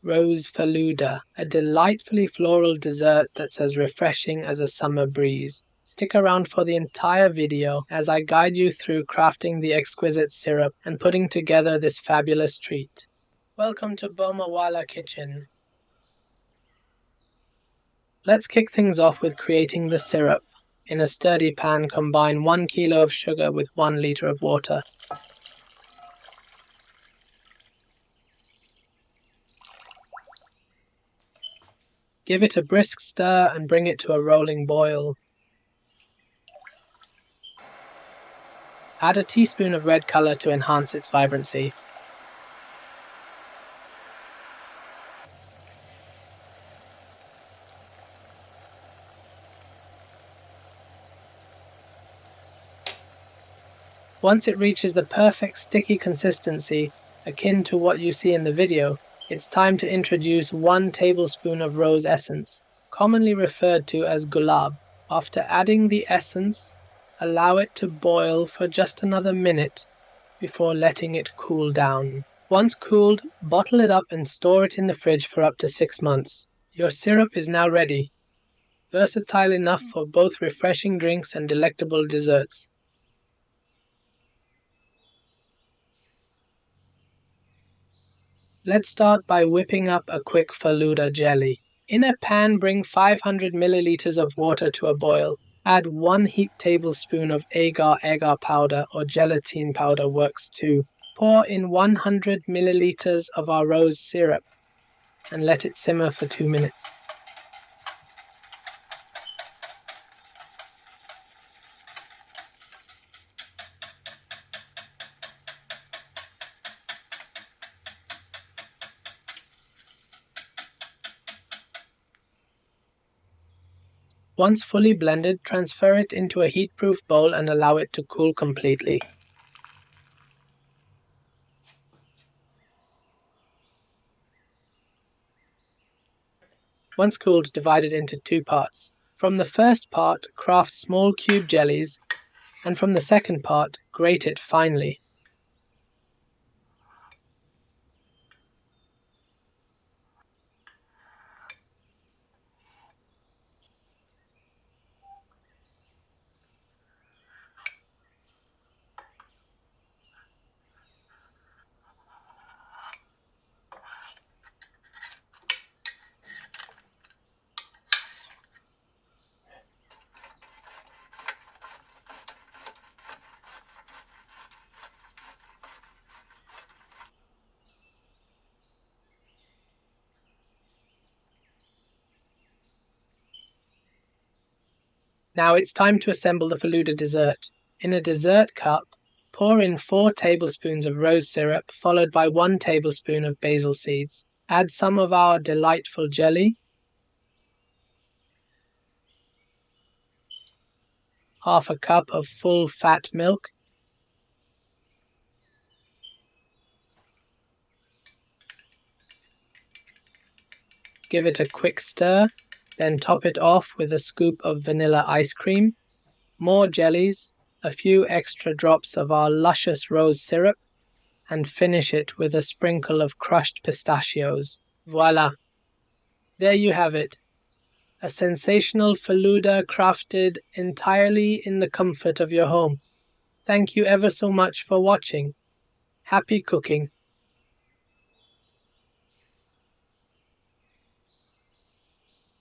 Rose Falooda, a delightfully floral dessert that's as refreshing as a summer breeze. Stick around for the entire video as I guide you through crafting the exquisite syrup and putting together this fabulous treat. Welcome to Bomawala Kitchen. Let's kick things off with creating the syrup. In a sturdy pan, combine 1 kilo of sugar with 1 liter of water. Give it a brisk stir and bring it to a rolling boil. Add a teaspoon of red color to enhance its vibrancy. Once it reaches the perfect sticky consistency, akin to what you see in the video, it's time to introduce 1 tablespoon of rose essence, commonly referred to as Gulaab. After adding the essence, allow it to boil for just another minute before letting it cool down. Once cooled, bottle it up and store it in the fridge for up to 6 months. Your syrup is now ready, versatile enough for both refreshing drinks and delectable desserts. Let's start by whipping up a quick Falooda jelly. In a pan, bring 500 milliliters of water to a boil. Add 1 heaped tablespoon of Agar Agar powder or gelatine powder works too. Pour in 100 milliliters of our rose syrup and let it simmer for 2 minutes. Once fully blended, transfer it into a heat-proof bowl and allow it to cool completely. Once cooled, divide it into 2 parts. From the first part, craft small cube jellies, and from the second part, grate it finely. Now it's time to assemble the Falooda dessert. In a dessert cup, pour in 4 tablespoons of rose syrup, followed by 1 tablespoon of basil seeds. Add some of our delightful jelly, half a cup of full fat milk, give it a quick stir, then top it off with a scoop of vanilla ice cream, more jellies, a few extra drops of our luscious rose syrup, and finish it with a sprinkle of crushed pistachios. Voila! There you have it. A sensational Falooda crafted entirely in the comfort of your home. Thank you ever so much for watching. Happy cooking!